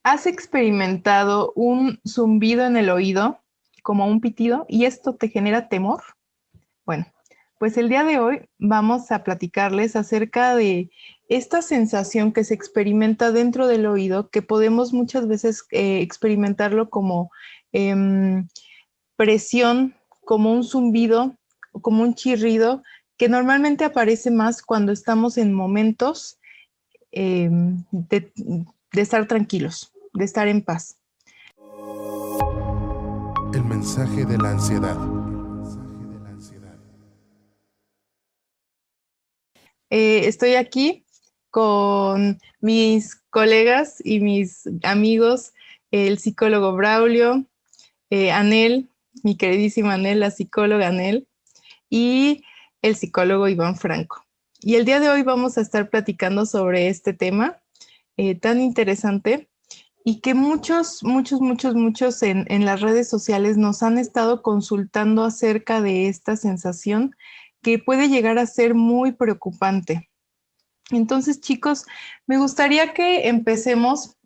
¿Has experimentado un zumbido en el oído, como un pitido, y esto te genera temor? Bueno, pues el día de hoy vamos a platicarles acerca de esta sensación que se experimenta dentro del oído, que podemos muchas veces experimentarlo como em, presión, como un zumbido, o como un chirrido, que normalmente aparece más cuando estamos en momentos de estar tranquilos, de estar en paz. El mensaje de la ansiedad. Estoy aquí con mis colegas y mis amigos, el psicólogo Braulio, Anel, mi queridísima Anel, la psicóloga Anel, y el psicólogo Iván Franco. Y el día de hoy vamos a estar platicando sobre este tema tan interesante y que muchos en las redes sociales nos han estado consultando acerca de esta sensación que puede llegar a ser muy preocupante. Entonces, chicos, me gustaría que empecemos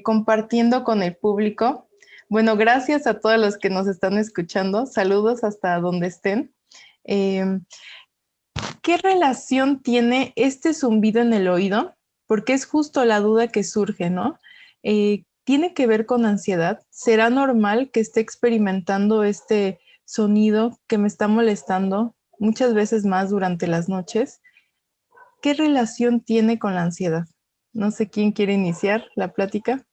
compartiendo con el público. Bueno, gracias a todos los que nos están escuchando. Saludos hasta donde estén. Eh, ¿Qué relación tiene este zumbido en el oído? Porque es justo la duda que surge, ¿no? ¿Tiene que ver con ansiedad? ¿Será normal que esté experimentando este sonido que me está molestando muchas veces más durante las noches? ¿Qué relación tiene con la ansiedad? No sé quién quiere iniciar la plática.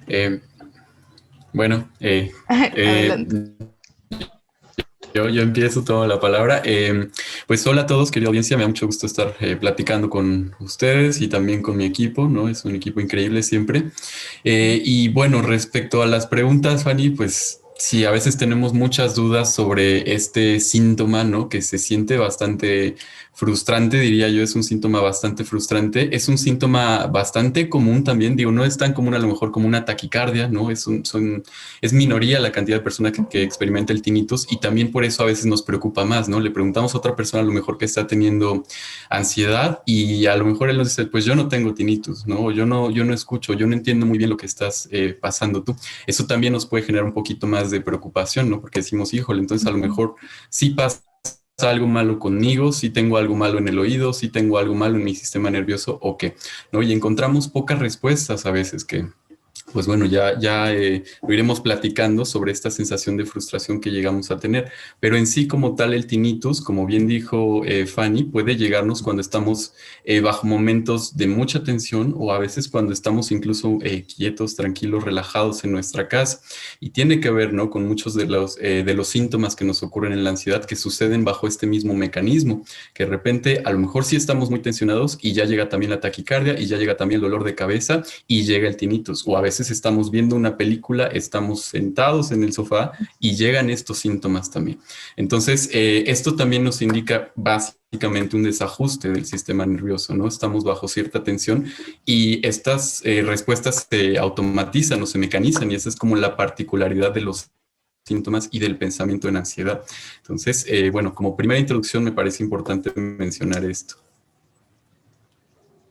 Eh, bueno, Adelante. yo empiezo, tomo la palabra. Pues hola a todos, querida audiencia, me da mucho gusto estar platicando con ustedes y también con mi equipo, ¿no? Es un equipo increíble siempre. Y bueno, respecto a las preguntas, Fanny, pues sí, a veces tenemos muchas dudas sobre este síntoma, ¿no? Que se siente bastante frustrante, diría yo, es un síntoma bastante frustrante. Es un síntoma bastante común también, digo, no es tan común a lo mejor como una taquicardia, ¿no? Es minoría la cantidad de personas que experimenta el tinnitus y también por eso a veces nos preocupa más, ¿no? Le preguntamos a otra persona a lo mejor que está teniendo ansiedad y a lo mejor él nos dice, pues yo no tengo tinnitus, ¿no? Yo no escucho, yo no entiendo muy bien lo que estás pasando tú. Eso también nos puede generar un poquito más de preocupación, ¿no? Porque decimos, híjole, entonces a lo mejor sí pasa algo malo conmigo, sí tengo algo malo en el oído, sí tengo algo malo en mi sistema nervioso o qué, ¿no? Y encontramos pocas respuestas a veces que pues bueno, ya lo iremos platicando sobre esta sensación de frustración que llegamos a tener. Pero en sí, como tal, el tinnitus, como bien dijo Fanny, puede llegarnos cuando estamos bajo momentos de mucha tensión o a veces cuando estamos incluso quietos, tranquilos, relajados en nuestra casa. Y tiene que ver, ¿no? Con muchos de los síntomas que nos ocurren en la ansiedad que suceden bajo este mismo mecanismo, que de repente a lo mejor sí estamos muy tensionados y ya llega también la taquicardia y ya llega también el dolor de cabeza y llega el tinnitus. O a veces estamos viendo una película, estamos sentados en el sofá y llegan estos síntomas también. Entonces, esto también nos indica básicamente un desajuste del sistema nervioso, ¿no? Estamos bajo cierta tensión y estas respuestas se automatizan o se mecanizan y esa es como la particularidad de los síntomas y del pensamiento en ansiedad. Entonces, bueno, como primera introducción me parece importante mencionar esto.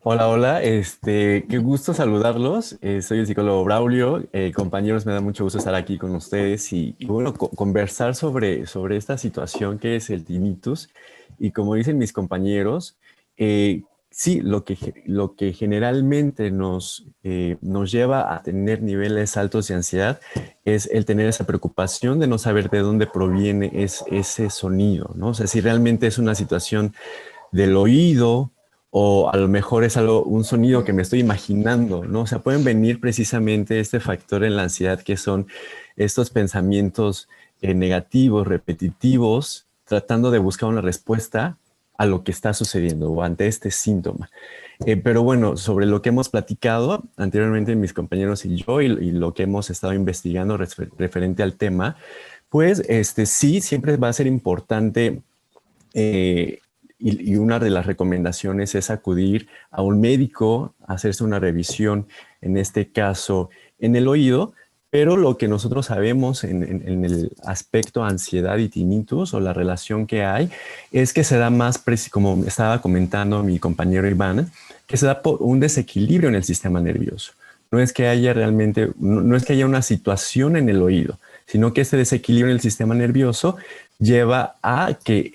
Hola, hola, qué gusto saludarlos. Soy el psicólogo Braulio. Compañeros, me da mucho gusto estar aquí con ustedes y bueno, conversar sobre esta situación que es el tinnitus. Y como dicen mis compañeros, sí, lo que generalmente nos lleva a tener niveles altos de ansiedad es el tener esa preocupación de no saber de dónde proviene ese sonido, ¿no? O sea, si realmente es una situación del oído o a lo mejor es un sonido que me estoy imaginando, ¿no? O sea, pueden venir precisamente este factor en la ansiedad que son estos pensamientos negativos, repetitivos, tratando de buscar una respuesta a lo que está sucediendo o ante este síntoma. Pero bueno, sobre lo que hemos platicado anteriormente mis compañeros y yo y lo que hemos estado investigando referente al tema, pues sí, siempre va a ser importante y una de las recomendaciones es acudir a un médico, hacerse una revisión, en este caso en el oído, Pero lo que nosotros sabemos en el aspecto ansiedad y tinnitus o la relación que hay es que se da más, como estaba comentando mi compañero Iván, que se da por un desequilibrio en el sistema nervioso. No es que haya realmente, no es que haya una situación en el oído, sino que este desequilibrio en el sistema nervioso lleva a que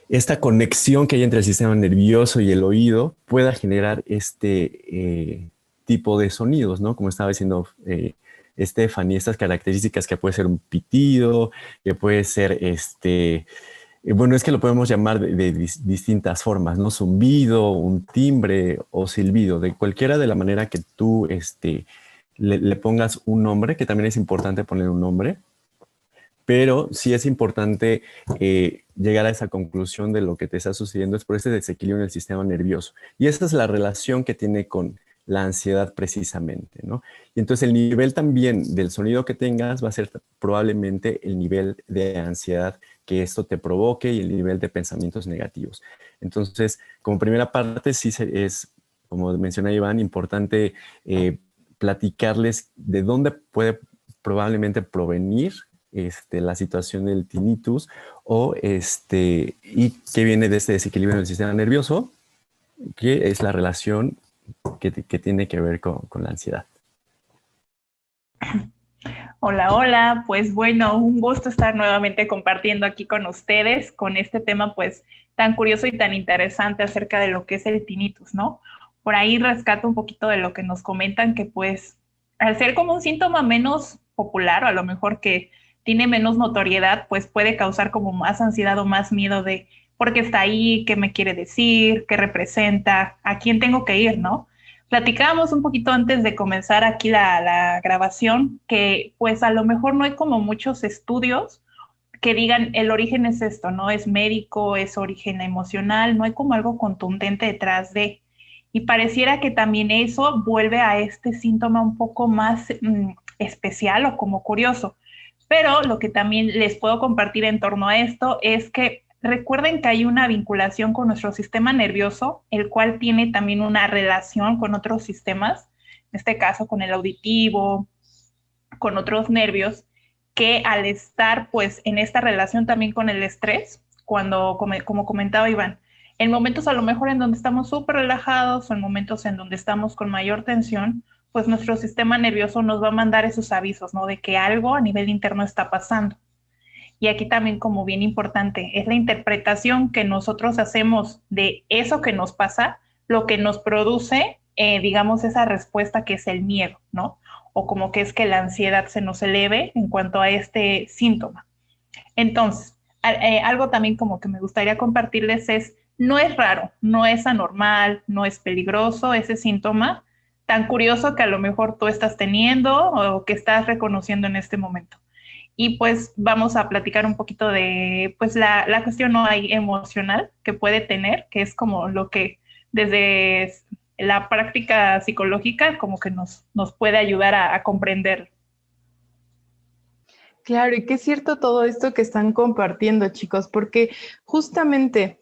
esta conexión que hay entre el sistema nervioso y el oído pueda generar tipo de sonidos, ¿no? Como estaba diciendo Stephanie, estas características que puede ser un pitido, que puede ser bueno, es que lo podemos llamar de distintas formas, ¿no? Zumbido, un timbre o silbido, de cualquiera de la manera que tú le pongas un nombre, que también es importante poner un nombre, pero sí es importante llegar a esa conclusión de lo que te está sucediendo es por ese desequilibrio en el sistema nervioso. Y esa es la relación que tiene con la ansiedad precisamente, ¿no? Y entonces el nivel también del sonido que tengas va a ser probablemente el nivel de ansiedad que esto te provoque y el nivel de pensamientos negativos. Entonces, como primera parte, sí es, como menciona Iván, importante platicarles de dónde puede probablemente provenir la situación del tinnitus o y que viene de este desequilibrio en el sistema nervioso, que es la relación que tiene que ver con la ansiedad. Hola, hola, pues bueno, un gusto estar nuevamente compartiendo aquí con ustedes con este tema pues tan curioso y tan interesante acerca de lo que es el tinnitus, ¿no? Por ahí rescato un poquito de lo que nos comentan que pues al ser como un síntoma menos popular o a lo mejor que tiene menos notoriedad, pues puede causar como más ansiedad o más miedo de por qué está ahí, qué me quiere decir, qué representa, a quién tengo que ir, ¿no? Platicábamos un poquito antes de comenzar aquí la grabación que pues a lo mejor no hay como muchos estudios que digan el origen es esto, ¿no? Es médico, es origen emocional, no hay como algo contundente detrás de. Y pareciera que también eso vuelve a este síntoma un poco más especial o como curioso. Pero lo que también les puedo compartir en torno a esto es que recuerden que hay una vinculación con nuestro sistema nervioso, el cual tiene también una relación con otros sistemas, en este caso con el auditivo, con otros nervios, que al estar pues en esta relación también con el estrés, como comentaba Iván, en momentos a lo mejor en donde estamos súper relajados o en momentos en donde estamos con mayor tensión, pues nuestro sistema nervioso nos va a mandar esos avisos, ¿no? De que algo a nivel interno está pasando. Y aquí también como bien importante, es la interpretación que nosotros hacemos de eso que nos pasa, lo que nos produce, digamos, esa respuesta que es el miedo, ¿no? O como que es que la ansiedad se nos eleve en cuanto a este síntoma. Entonces, algo también como que me gustaría compartirles es, no es raro, no es anormal, no es peligroso ese síntoma tan curioso que a lo mejor tú estás teniendo o que estás reconociendo en este momento. Y pues vamos a platicar un poquito de pues la cuestión no hay emocional que puede tener, que es como lo que desde la práctica psicológica como que nos puede ayudar a comprender. Claro, y qué es cierto todo esto que están compartiendo, chicos, porque justamente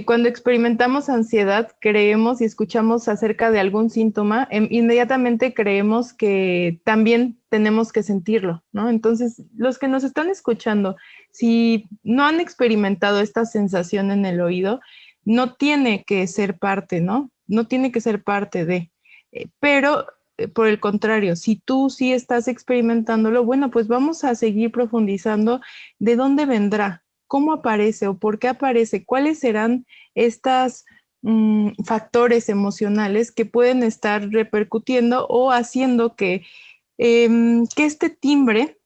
cuando experimentamos ansiedad, creemos y escuchamos acerca de algún síntoma, inmediatamente creemos que también tenemos que sentirlo, ¿no? Entonces, los que nos están escuchando, si no han experimentado esta sensación en el oído, no tiene que ser parte, ¿no? No tiene que ser parte de, pero por el contrario, si tú sí estás experimentándolo, bueno, pues vamos a seguir profundizando de dónde vendrá, cómo aparece o por qué aparece, cuáles serán estos factores emocionales que pueden estar repercutiendo o haciendo que este timbre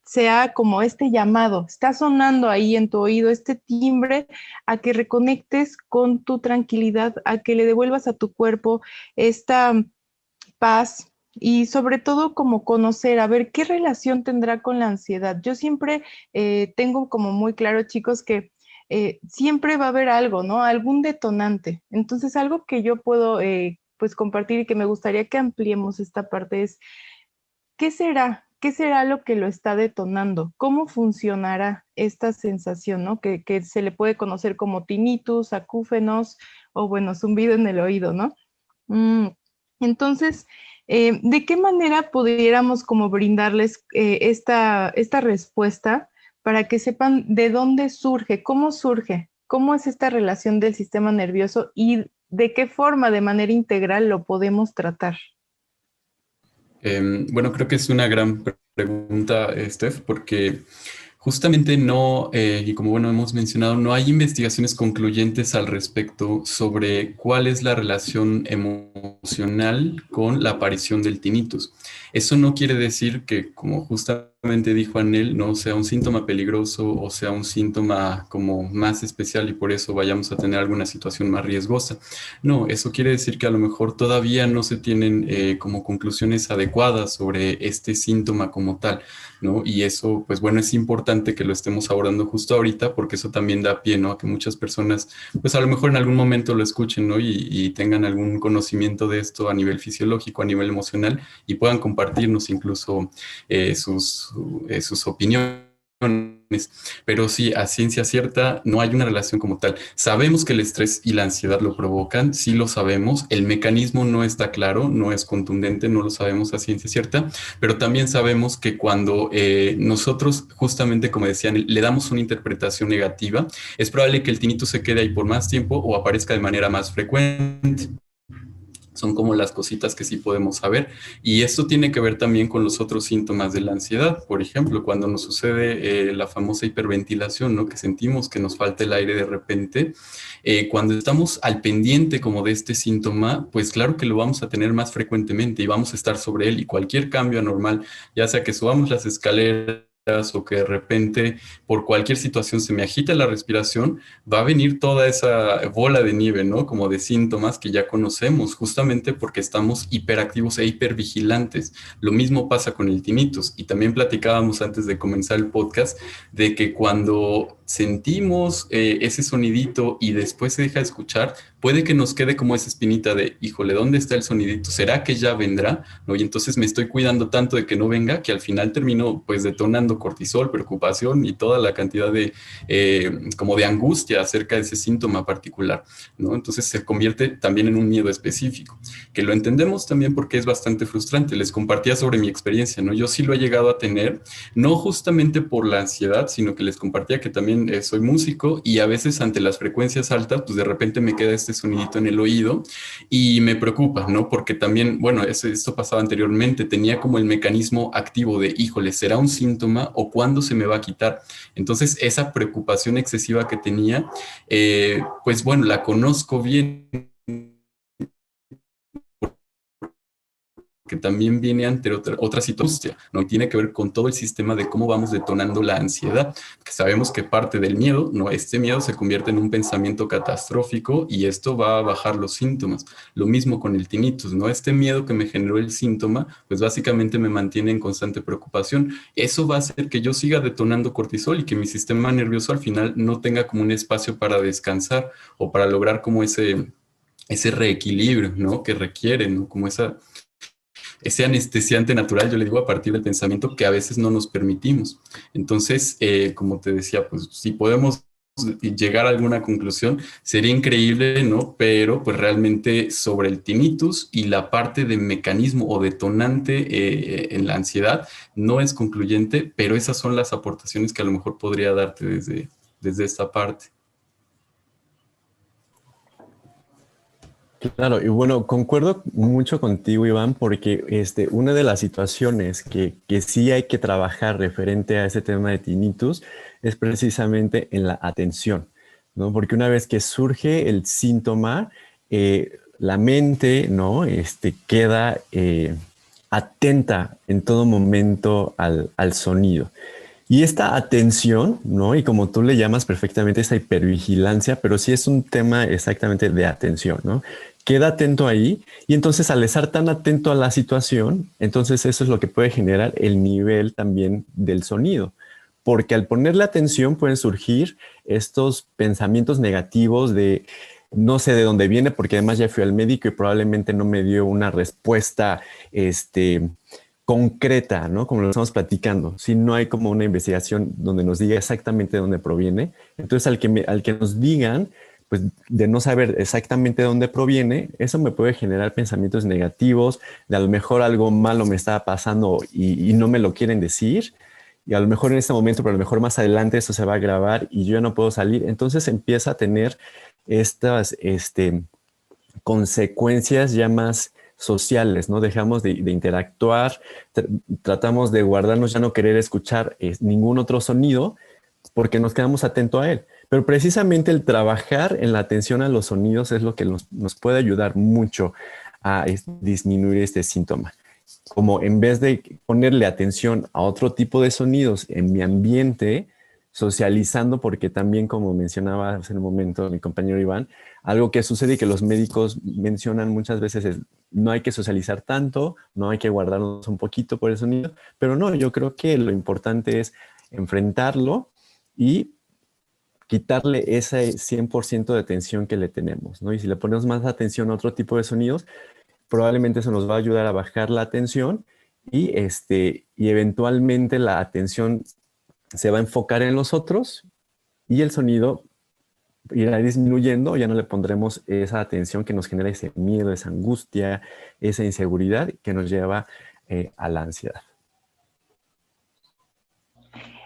sea como este llamado, está sonando ahí en tu oído este timbre a que reconectes con tu tranquilidad, a que le devuelvas a tu cuerpo esta paz y sobre todo como conocer, a ver qué relación tendrá con la ansiedad. Yo siempre tengo como muy claro, chicos, que siempre va a haber algo, ¿no? Algún detonante. Entonces, algo que yo puedo pues compartir y que me gustaría que ampliemos esta parte es, ¿qué será? ¿Qué será lo que lo está detonando? ¿Cómo funcionará esta sensación, ¿no? Que se le puede conocer como tinnitus, acúfenos o bueno, zumbido en el oído, ¿no? Mm, entonces, ¿De qué manera pudiéramos como brindarles esta respuesta para que sepan de dónde surge, cómo es esta relación del sistema nervioso y de qué forma, de manera integral, lo podemos tratar? Bueno, creo que es una gran pregunta, Steph, porque justamente no, y como bueno hemos mencionado, no hay investigaciones concluyentes al respecto sobre cuál es la relación emocional con la aparición del tinnitus. Eso no quiere decir que, como justamente dijo Anel, no sea un síntoma peligroso o sea un síntoma como más especial y por eso vayamos a tener alguna situación más riesgosa. No, eso quiere decir que a lo mejor todavía no se tienen como conclusiones adecuadas sobre este síntoma como tal, ¿no? Y eso, pues bueno, es importante que lo estemos abordando justo ahorita porque eso también da pie, ¿no? A que muchas personas, pues a lo mejor en algún momento lo escuchen, ¿no? Y tengan algún conocimiento de esto a nivel fisiológico, a nivel emocional y puedan compartirnos incluso sus opiniones. Pero sí, a ciencia cierta no hay una relación como tal. Sabemos que el estrés y la ansiedad lo provocan, sí lo sabemos. El mecanismo no está claro, no es contundente, no lo sabemos a ciencia cierta, pero también sabemos que cuando nosotros, justamente como decían, le damos una interpretación negativa, es probable que el tinnitus se quede ahí por más tiempo o aparezca de manera más frecuente. Son como las cositas que sí podemos saber. Y esto tiene que ver también con los otros síntomas de la ansiedad. Por ejemplo, cuando nos sucede la famosa hiperventilación, ¿no? Que sentimos que nos falta el aire de repente. Cuando estamos al pendiente como de este síntoma, pues claro que lo vamos a tener más frecuentemente y vamos a estar sobre él. Y cualquier cambio anormal, ya sea que subamos las escaleras o que de repente por cualquier situación se me agita la respiración, va a venir toda esa bola de nieve, ¿no? Como de síntomas que ya conocemos, justamente porque estamos hiperactivos e hipervigilantes. Lo mismo pasa con el tinnitus. Y también platicábamos antes de comenzar el podcast de que cuando sentimos ese sonidito y después se deja de escuchar, puede que nos quede como esa espinita de, híjole, ¿dónde está el sonidito? ¿Será que ya vendrá? ¿No? Y entonces me estoy cuidando tanto de que no venga que al final termino pues detonando cortisol, preocupación y toda la cantidad de como de angustia acerca de ese síntoma particular, ¿no? Entonces se convierte también en un miedo específico, que lo entendemos también porque es bastante frustrante. Les compartía sobre mi experiencia, ¿no? Yo sí lo he llegado a tener, no justamente por la ansiedad, sino que les compartía que también soy músico y a veces ante las frecuencias altas, pues de repente me queda este sonidito en el oído y me preocupa, ¿no? Porque también, bueno, esto pasaba anteriormente, tenía como el mecanismo activo de, híjole, ¿será un síntoma o cuándo se me va a quitar? Entonces, esa preocupación excesiva que tenía, pues bueno, la conozco bien, que también viene ante otra situación, ¿no? Y tiene que ver con todo el sistema de cómo vamos detonando la ansiedad, que sabemos que parte del miedo, ¿no? Este miedo se convierte en un pensamiento catastrófico y esto va a bajar los síntomas. Lo mismo con el tinnitus, ¿no? Este miedo que me generó el síntoma, pues básicamente me mantiene en constante preocupación. Eso va a hacer que yo siga detonando cortisol y que mi sistema nervioso al final no tenga como un espacio para descansar o para lograr como ese reequilibrio, ¿no? Que requiere, ¿no? Como ese anestesiante natural, yo le digo, a partir del pensamiento que a veces no nos permitimos. Entonces, como te decía, pues si podemos llegar a alguna conclusión, sería increíble, ¿no? Pero pues realmente sobre el tinnitus y la parte de mecanismo o detonante en la ansiedad no es concluyente, pero esas son las aportaciones que a lo mejor podría darte desde esta parte. Claro, y bueno, concuerdo mucho contigo, Iván, porque una de las situaciones que sí hay que trabajar referente a ese tema de tinnitus es precisamente en la atención, ¿no? Porque una vez que surge el síntoma, la mente, ¿no? Queda atenta en todo momento al sonido. Y esta atención, ¿no? Y como tú le llamas perfectamente, esta hipervigilancia, pero sí es un tema exactamente de atención, ¿no? Queda atento ahí y entonces al estar tan atento a la situación, entonces eso es lo que puede generar el nivel también del sonido. Porque al ponerle atención pueden surgir estos pensamientos negativos de no sé de dónde viene, porque además ya fui al médico y probablemente no me dio una respuesta, concreta, ¿no? Como lo estamos platicando. Si no hay como una investigación donde nos diga exactamente de dónde proviene, entonces al que nos digan, pues de no saber exactamente de dónde proviene, eso me puede generar pensamientos negativos, de a lo mejor algo malo me está pasando y no me lo quieren decir, y a lo mejor en este momento, pero a lo mejor más adelante eso se va a agravar y yo ya no puedo salir. Entonces empieza a tener estas consecuencias ya más sociales, ¿no? Dejamos de interactuar, tratamos de guardarnos, ya no querer escuchar ningún otro sonido porque nos quedamos atentos a él. Pero precisamente el trabajar en la atención a los sonidos es lo que nos puede ayudar mucho a disminuir este síntoma. Como en vez de ponerle atención a otro tipo de sonidos en mi ambiente, socializando, porque también, como mencionaba hace un momento mi compañero Iván, algo que sucede y que los médicos mencionan muchas veces es no hay que socializar tanto, no hay que guardarnos un poquito por el sonido, pero no, yo creo que lo importante es enfrentarlo y quitarle ese 100% de atención que le tenemos, ¿no? Y si le ponemos más atención a otro tipo de sonidos, probablemente eso nos va a ayudar a bajar la atención y eventualmente la atención se va a enfocar en los otros y el sonido irá disminuyendo, ya no le pondremos esa atención que nos genera ese miedo, esa angustia, esa inseguridad que nos lleva a la ansiedad.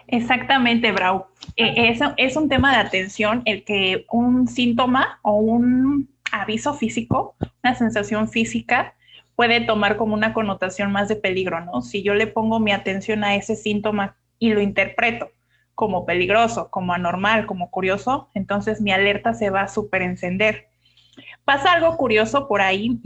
Exactamente, Brau. Es un tema de atención el que un síntoma o un aviso físico, una sensación física, puede tomar como una connotación más de peligro, ¿no? Si yo le pongo mi atención a ese síntoma y lo interpreto como peligroso, como anormal, como curioso, entonces mi alerta se va a súper encender. Pasa algo curioso por ahí,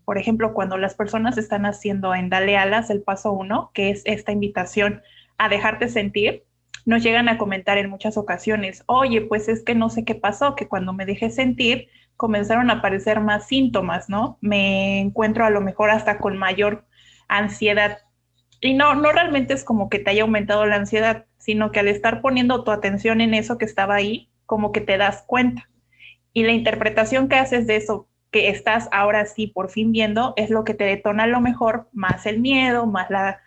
por ejemplo, cuando las personas están haciendo en Dale Alas el paso 1, que es esta invitación a dejarte sentir, nos llegan a comentar en muchas ocasiones, oye, pues es que no sé qué pasó, que cuando me dejé sentir comenzaron a aparecer más síntomas, ¿no? Me encuentro a lo mejor hasta con mayor ansiedad. Y no realmente es como que te haya aumentado la ansiedad, sino que al estar poniendo tu atención en eso que estaba ahí, como que te das cuenta. Y la interpretación que haces de eso que estás ahora sí por fin viendo es lo que te detona a lo mejor más el miedo, más la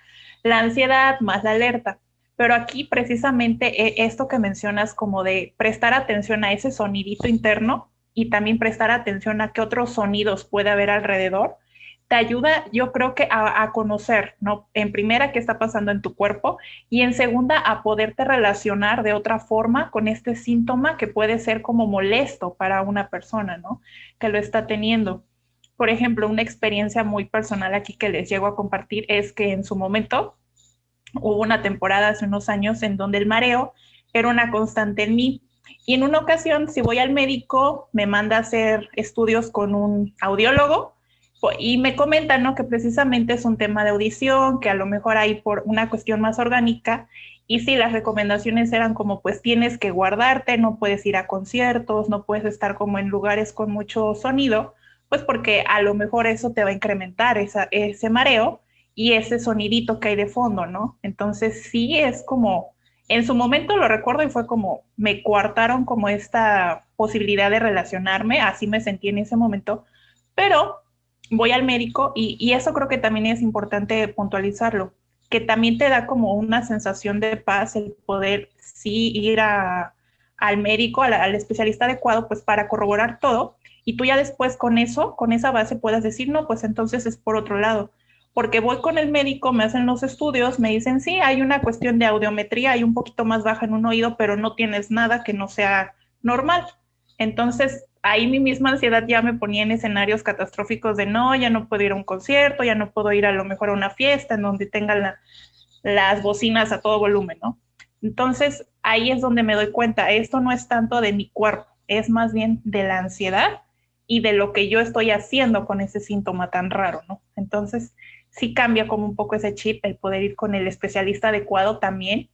ansiedad, más la alerta. Pero aquí precisamente esto que mencionas como de prestar atención a ese sonidito interno y también prestar atención a qué otros sonidos puede haber alrededor, te ayuda, yo creo que a conocer, ¿no? En primera, qué está pasando en tu cuerpo y en segunda, a poderte relacionar de otra forma con este síntoma que puede ser como molesto para una persona, ¿no? Que lo está teniendo. Por ejemplo, una experiencia muy personal aquí que les llego a compartir es que en su momento hubo una temporada hace unos años en donde el mareo era una constante en mí. Y en una ocasión, si voy al médico, me manda a hacer estudios con un audiólogo y me comentan, ¿no? Que precisamente es un tema de audición, que a lo mejor hay por una cuestión más orgánica. Y sí, las recomendaciones eran como, pues tienes que guardarte, no puedes ir a conciertos, no puedes estar como en lugares con mucho sonido, pues porque a lo mejor eso te va a incrementar ese mareo y ese sonidito que hay de fondo, ¿no? Entonces sí es como, en su momento lo recuerdo y fue como, me coartaron como esta posibilidad de relacionarme, así me sentí en ese momento, pero voy al médico y eso creo que también es importante puntualizarlo, que también te da como una sensación de paz el poder sí ir al médico, al especialista adecuado, pues para corroborar todo, y tú ya después con eso, con esa base puedas decir, no, pues entonces es por otro lado. Porque voy con el médico, me hacen los estudios, me dicen, sí, hay una cuestión de audiometría, hay un poquito más baja en un oído, pero no tienes nada que no sea normal. Entonces, ahí mi misma ansiedad ya me ponía en escenarios catastróficos de no, ya no puedo ir a un concierto, ya no puedo ir a lo mejor a una fiesta en donde tengan las bocinas a todo volumen, ¿no? Entonces, ahí es donde me doy cuenta, esto no es tanto de mi cuerpo, es más bien de la ansiedad y de lo que yo estoy haciendo con ese síntoma tan raro, ¿no? Entonces, sí cambia como un poco ese chip, el poder ir con el especialista adecuado también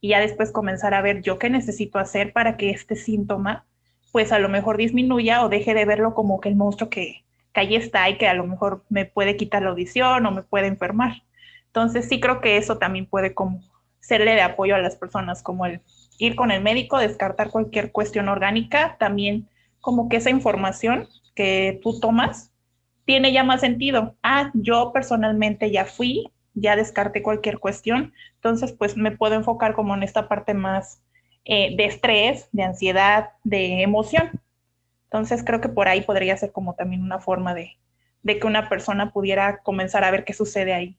y ya después comenzar a ver yo qué necesito hacer para que este síntoma pues a lo mejor disminuya o deje de verlo como que el monstruo que ahí está y que a lo mejor me puede quitar la audición o me puede enfermar. Entonces sí creo que eso también puede como serle de apoyo a las personas, como el ir con el médico, descartar cualquier cuestión orgánica, también como que esa información que tú tomas tiene ya más sentido. Yo personalmente ya fui, ya descarté cualquier cuestión, entonces pues me puedo enfocar como en esta parte más de estrés, de ansiedad, de emoción. Entonces creo que por ahí podría ser como también una forma de que una persona pudiera comenzar a ver qué sucede ahí.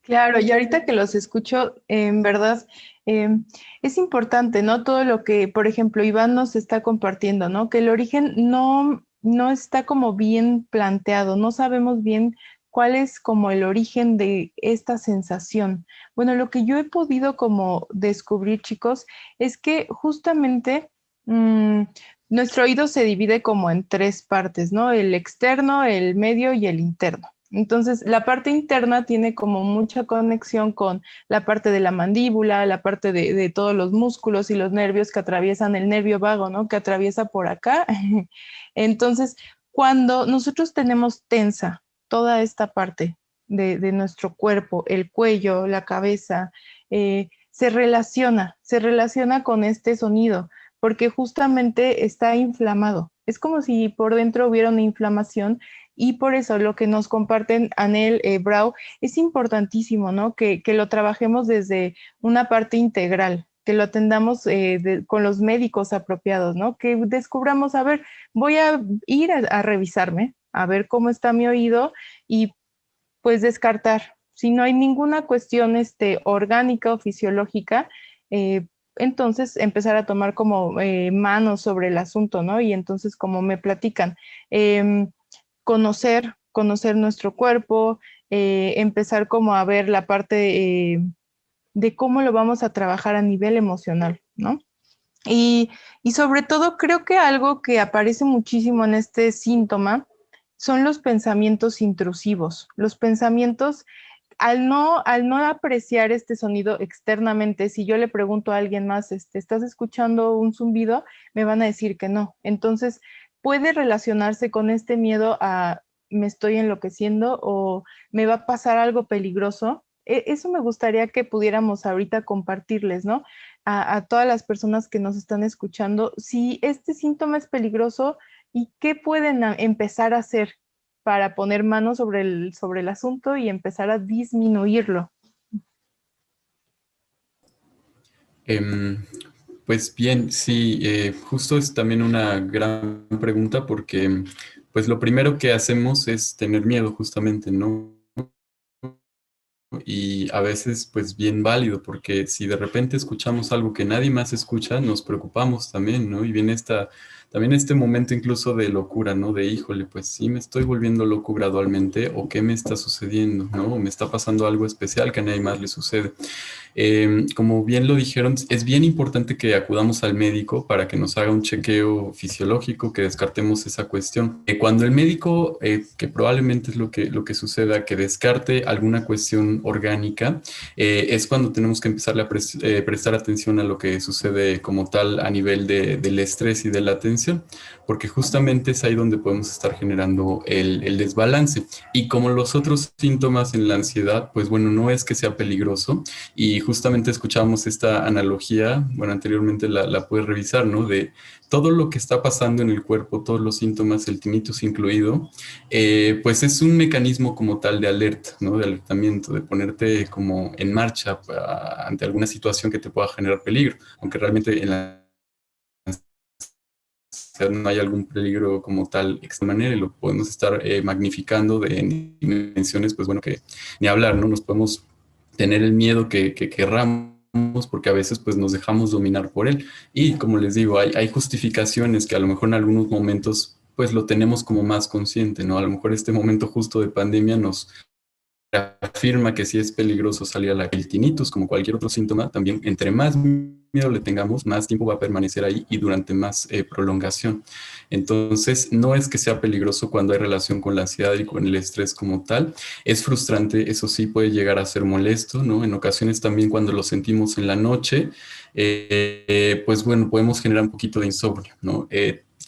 Claro, y ahorita que los escucho, en verdad, es importante, ¿no? Todo lo que, por ejemplo, Iván nos está compartiendo, ¿no? Que el origen no está como bien planteado, no sabemos bien cuál es como el origen de esta sensación. Bueno, lo que yo he podido como descubrir, chicos, es que justamente nuestro oído se divide como en tres partes, ¿no? El externo, el medio y el interno. Entonces, la parte interna tiene como mucha conexión con la parte de la mandíbula, la parte de todos los músculos y los nervios que atraviesan el nervio vago, ¿no? Que atraviesa por acá. Entonces, cuando nosotros tenemos tensa toda esta parte de nuestro cuerpo, el cuello, la cabeza, se relaciona con este sonido, porque justamente está inflamado. Es como si por dentro hubiera una inflamación y por eso lo que nos comparten Anel, Brau, es importantísimo, ¿no? Que lo trabajemos desde una parte integral, que lo atendamos con los médicos apropiados, ¿no? Que descubramos, a ver, voy a ir a revisarme, a ver cómo está mi oído y pues descartar. Si no hay ninguna cuestión orgánica o fisiológica, entonces empezar a tomar como manos sobre el asunto, ¿no? Y entonces como me platican, conocer nuestro cuerpo, empezar como a ver la parte de cómo lo vamos a trabajar a nivel emocional, ¿no? Y sobre todo creo que algo que aparece muchísimo en este síntoma son los pensamientos intrusivos, los pensamientos al no apreciar este sonido externamente, si yo le pregunto a alguien más, ¿estás escuchando un zumbido? Me van a decir que no. Entonces, puede relacionarse con este miedo a me estoy enloqueciendo o me va a pasar algo peligroso. Eso me gustaría que pudiéramos ahorita compartirles, ¿no? A todas las personas que nos están escuchando, si este síntoma es peligroso y qué pueden empezar a hacer para poner manos sobre el asunto y empezar a disminuirlo. Pues bien, sí, justo es también una gran pregunta porque pues lo primero que hacemos es tener miedo justamente, ¿no? Y a veces pues bien válido porque si de repente escuchamos algo que nadie más escucha, nos preocupamos también, ¿no? Y viene también este momento incluso de locura, ¿no? De híjole, pues sí me estoy volviendo loco gradualmente o qué me está sucediendo, ¿no? O me está pasando algo especial que a nadie más le sucede. Como bien lo dijeron, es bien importante que acudamos al médico para que nos haga un chequeo fisiológico, que descartemos esa cuestión. Cuando el médico, que probablemente es lo que suceda, que descarte alguna cuestión orgánica, es cuando tenemos que empezarle a prestar atención a lo que sucede como tal a nivel del estrés y de la tensión, porque justamente es ahí donde podemos estar generando el desbalance. Y como los otros síntomas en la ansiedad, pues bueno, no es que sea peligroso, y justamente escuchábamos esta analogía, bueno, anteriormente la puedes revisar, ¿no? De todo lo que está pasando en el cuerpo, todos los síntomas, el tinnitus incluido, pues es un mecanismo como tal de alerta, ¿no? De alertamiento, de ponerte como en marcha ante alguna situación que te pueda generar peligro, aunque realmente en la no hay algún peligro como tal de esta manera y lo podemos estar magnificando en dimensiones, pues bueno, que ni hablar, ¿no? Nos podemos tener el miedo que querramos porque a veces pues nos dejamos dominar por él y como les digo, hay justificaciones que a lo mejor en algunos momentos pues lo tenemos como más consciente, ¿no? A lo mejor este momento justo de pandemia nos afirma que sí es peligroso salir a la calle. El tinnitus, como cualquier otro síntoma, también entre más miedo le tengamos, más tiempo va a permanecer ahí y durante más prolongación. Entonces, no es que sea peligroso cuando hay relación con la ansiedad y con el estrés como tal. Es frustrante, eso sí puede llegar a ser molesto, ¿no? En ocasiones también cuando lo sentimos en la noche, pues bueno, podemos generar un poquito de insomnio, ¿no?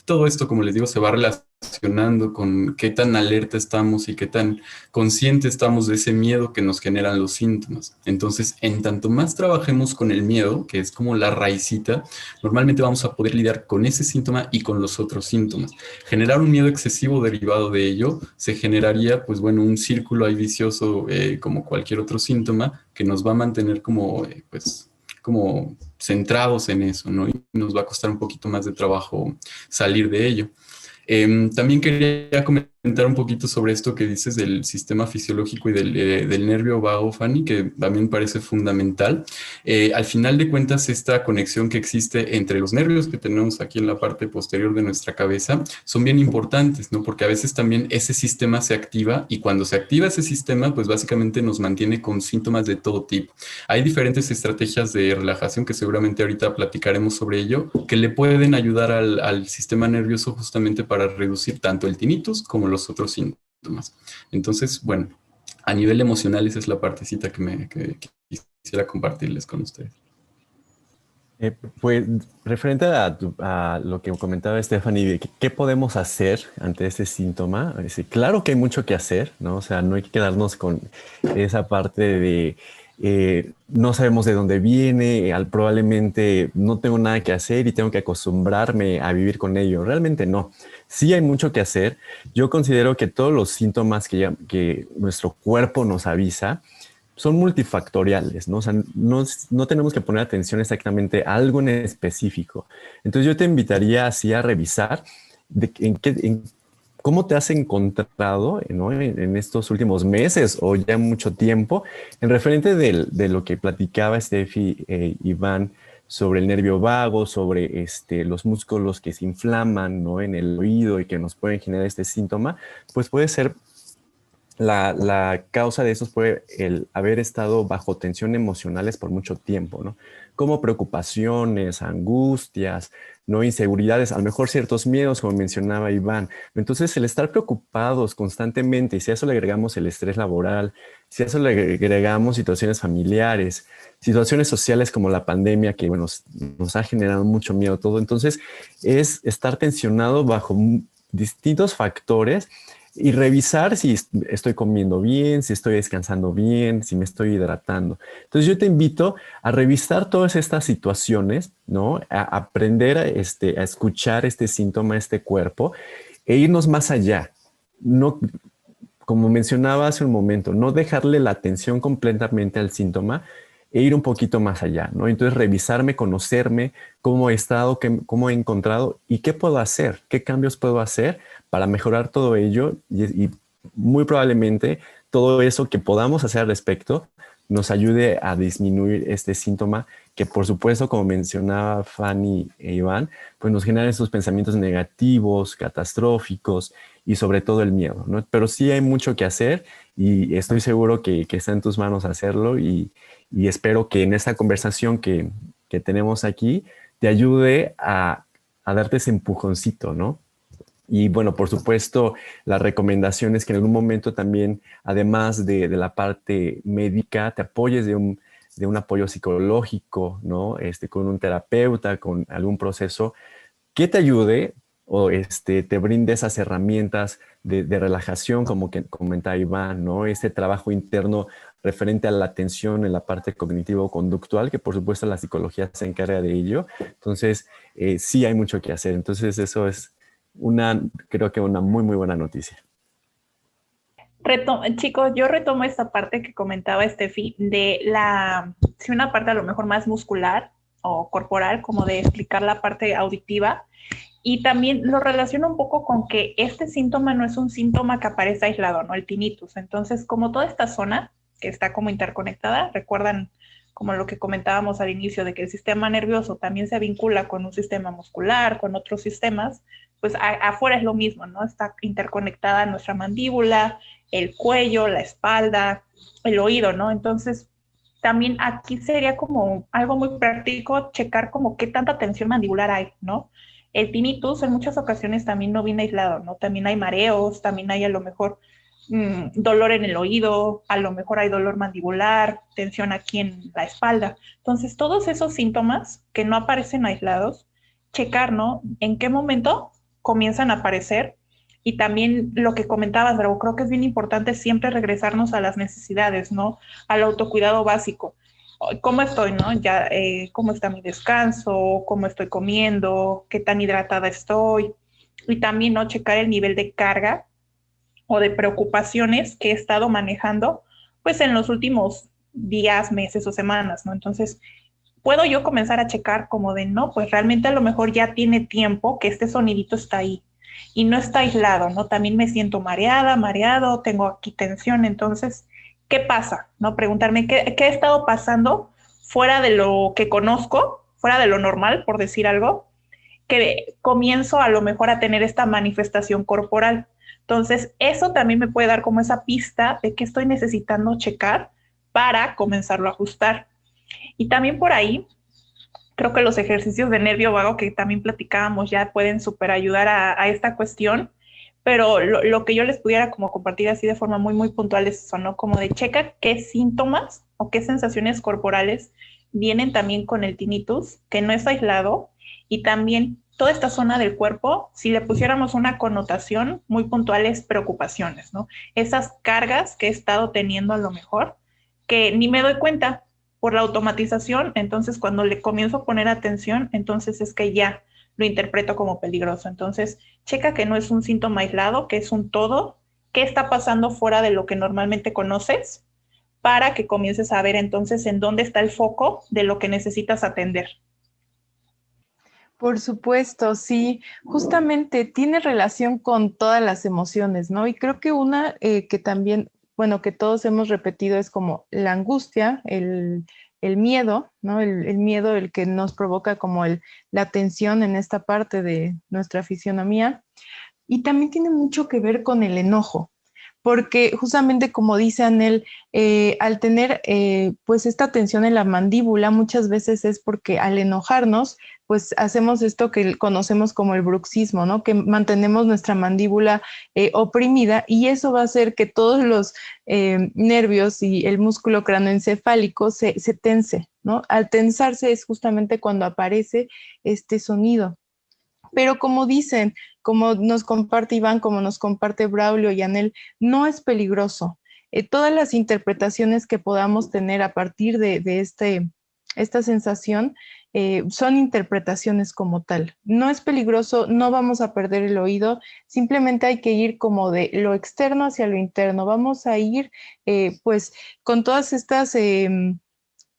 Todo esto, como les digo, se va relacionando con qué tan alerta estamos y qué tan conscientes estamos de ese miedo que nos generan los síntomas. Entonces, en tanto más trabajemos con el miedo, que es como la raicita, normalmente vamos a poder lidiar con ese síntoma y con los otros síntomas. Generar un miedo excesivo derivado de ello se generaría, pues bueno, un círculo ahí vicioso como cualquier otro síntoma que nos va a mantener como, pues como centrados en eso, ¿no? Y nos va a costar un poquito más de trabajo salir de ello. También quería comentar un poquito sobre esto que dices del sistema fisiológico y del nervio vago, Fanny, que también me parece fundamental. Al final de cuentas, esta conexión que existe entre los nervios que tenemos aquí en la parte posterior de nuestra cabeza son bien importantes, ¿no? Porque a veces también ese sistema se activa y cuando se activa ese sistema, pues básicamente nos mantiene con síntomas de todo tipo. Hay diferentes estrategias de relajación que seguramente ahorita platicaremos sobre ello, que le pueden ayudar al sistema nervioso justamente para reducir tanto el tinnitus como los otros síntomas. Entonces, bueno, a nivel emocional esa es la partecita que quisiera compartirles con ustedes. Pues referente a lo que comentaba Stephanie, ¿qué podemos hacer ante este síntoma? Claro que hay mucho que hacer, ¿no? O sea, no hay que quedarnos con esa parte de no sabemos de dónde viene, probablemente no tengo nada que hacer y tengo que acostumbrarme a vivir con ello. Realmente no. Sí hay mucho que hacer. Yo considero que todos los síntomas que nuestro cuerpo nos avisa son multifactoriales, ¿no? O sea, no tenemos que poner atención exactamente a algo en específico. Entonces yo te invitaría así a revisar cómo te has encontrado, ¿no? en estos últimos meses o ya mucho tiempo, en referente de lo que platicaba Steffi Iván sobre el nervio vago, sobre los músculos que se inflaman, ¿no? en el oído y que nos pueden generar este síntoma, pues puede ser la causa de eso puede el haber estado bajo tensión emocionales por mucho tiempo, ¿no? Como preocupaciones, angustias, ¿no? Inseguridades, a lo mejor ciertos miedos, como mencionaba Iván. Entonces, el estar preocupados constantemente, y si a eso le agregamos el estrés laboral, si a eso le agregamos situaciones familiares, situaciones sociales como la pandemia, que bueno, nos ha generado mucho miedo todo, entonces es estar tensionado bajo distintos factores y revisar si estoy comiendo bien, si estoy descansando bien, si me estoy hidratando. Entonces yo te invito a revisar todas estas situaciones, ¿no? A aprender a escuchar este síntoma, este cuerpo, e irnos más allá. No, como mencionaba hace un momento, no dejarle la atención completamente al síntoma e ir un poquito más allá, ¿no? Entonces revisarme, conocerme, cómo he estado, cómo he encontrado y qué puedo hacer, qué cambios puedo hacer para mejorar todo ello y muy probablemente todo eso que podamos hacer al respecto nos ayude a disminuir este síntoma que, por supuesto, como mencionaba Fanny e Iván, pues nos generan esos pensamientos negativos, catastróficos y sobre todo el miedo, ¿no? Pero sí hay mucho que hacer y estoy seguro que está en tus manos hacerlo y espero que en esta conversación que tenemos aquí te ayude a darte ese empujoncito, ¿no? Y bueno, por supuesto, la recomendación es que en algún momento también, además de la parte médica, te apoyes de un apoyo psicológico, ¿no? Con un terapeuta, con algún proceso que te ayude o te brinde esas herramientas de relajación, como que comentaba Iván, ¿no? Este trabajo interno referente a la atención en la parte cognitivo-conductual, que por supuesto la psicología se encarga de ello. Entonces, sí hay mucho que hacer. Entonces, eso es creo que una muy, muy buena noticia. Chicos, yo retomo esta parte que comentaba Steffi de si una parte a lo mejor más muscular o corporal, como de explicar la parte auditiva, y también lo relaciono un poco con que este síntoma no es un síntoma que aparece aislado, ¿no? El tinnitus. Entonces, como toda esta zona que está como interconectada, recuerdan como lo que comentábamos al inicio de que el sistema nervioso también se vincula con un sistema muscular, con otros sistemas, pues afuera es lo mismo, ¿no? Está interconectada nuestra mandíbula, el cuello, la espalda, el oído, ¿no? Entonces, también aquí sería como algo muy práctico checar como qué tanta tensión mandibular hay, ¿no? El tinnitus en muchas ocasiones también no viene aislado, ¿no? También hay mareos, también hay a lo mejor dolor en el oído, a lo mejor hay dolor mandibular, tensión aquí en la espalda. Entonces, todos esos síntomas que no aparecen aislados, checar, ¿no? En qué momento comienzan a aparecer. Y también lo que comentabas, Drago, creo que es bien importante siempre regresarnos a las necesidades, ¿no? Al autocuidado básico. ¿Cómo estoy, no? Ya, ¿cómo está mi descanso? ¿Cómo estoy comiendo? ¿Qué tan hidratada estoy? Y también, ¿no? Checar el nivel de carga o de preocupaciones que he estado manejando, pues en los últimos días, meses o semanas, ¿no? Entonces, puedo yo comenzar a checar como de, no, pues realmente a lo mejor ya tiene tiempo que este sonidito está ahí y no está aislado, ¿no? También me siento mareada, mareado, tengo aquí tensión, entonces, ¿qué pasa? ¿No? Preguntarme qué ha estado pasando fuera de lo que conozco, fuera de lo normal, por decir algo, que comienzo a lo mejor a tener esta manifestación corporal. Entonces, eso también me puede dar como esa pista de que estoy necesitando checar para comenzarlo a ajustar. Y también por ahí, creo que los ejercicios de nervio vago que también platicábamos ya pueden súper ayudar a esta cuestión, pero lo que yo les pudiera como compartir así de forma muy, muy puntual es eso, ¿no? Como de checa qué síntomas o qué sensaciones corporales vienen también con el tinnitus, que no es aislado, y también toda esta zona del cuerpo, si le pusiéramos una connotación muy puntual, es preocupaciones, ¿no? Esas cargas que he estado teniendo a lo mejor, que ni me doy cuenta por la automatización, entonces cuando le comienzo a poner atención, entonces es que ya lo interpreto como peligroso. Entonces, checa que no es un síntoma aislado, que es un todo, qué está pasando fuera de lo que normalmente conoces, para que comiences a ver entonces en dónde está el foco de lo que necesitas atender. Por supuesto, sí, justamente tiene relación con todas las emociones, ¿no? Y creo que una que también, bueno, que todos hemos repetido es como la angustia, el miedo, ¿no? El miedo, el que nos provoca como la tensión en esta parte de nuestra fisionomía. Y también tiene mucho que ver con el enojo, porque justamente como dice Anel, al tener pues esta tensión en la mandíbula, muchas veces es porque al enojarnos, pues hacemos esto que conocemos como el bruxismo, ¿no? Que mantenemos nuestra mandíbula oprimida y eso va a hacer que todos los nervios y el músculo craneoencefálico se tense, ¿no? Al tensarse es justamente cuando aparece este sonido. Pero como dicen, como nos comparte Iván, como nos comparte Braulio y Anel, no es peligroso. Todas las interpretaciones que podamos tener a partir de esta sensación son interpretaciones como tal. No es peligroso, no vamos a perder el oído, simplemente hay que ir como de lo externo hacia lo interno. Vamos a ir pues con todas estas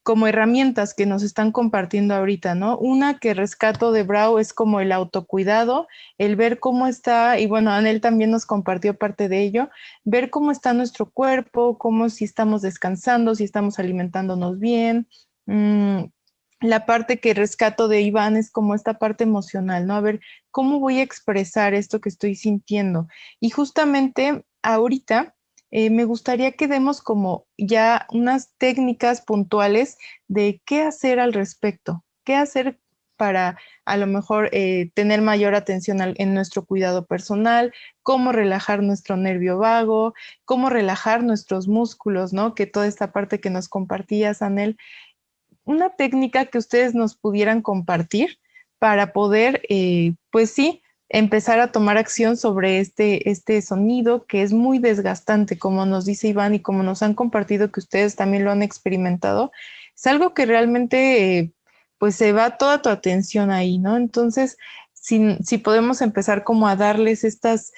como herramientas que nos están compartiendo ahorita, ¿no? Una que rescato de Brau es como el autocuidado, el ver cómo está, y bueno, Anel también nos compartió parte de ello, ver cómo está nuestro cuerpo, cómo si estamos descansando, si estamos alimentándonos bien. La parte que rescato de Iván es como esta parte emocional, ¿no? A ver, ¿cómo voy a expresar esto que estoy sintiendo? Y justamente ahorita me gustaría que demos como ya unas técnicas puntuales de qué hacer al respecto, qué hacer para a lo mejor tener mayor atención en nuestro cuidado personal, cómo relajar nuestro nervio vago, cómo relajar nuestros músculos, ¿no? Que toda esta parte que nos compartías, Anel, una técnica que ustedes nos pudieran compartir para poder, pues sí, empezar a tomar acción sobre este sonido que es muy desgastante, como nos dice Iván y como nos han compartido que ustedes también lo han experimentado. Es algo que realmente, pues se va toda tu atención ahí, ¿no? Entonces, si podemos empezar como a darles estas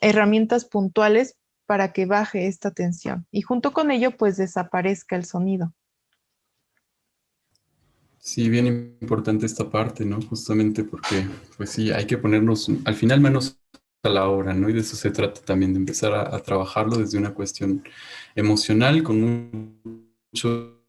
herramientas puntuales para que baje esta tensión y junto con ello, pues desaparezca el sonido. Sí, bien importante esta parte, ¿no? Justamente porque, pues sí, hay que ponernos al final manos a la obra, ¿no? Y de eso se trata también, de empezar a trabajarlo desde una cuestión emocional, con mucho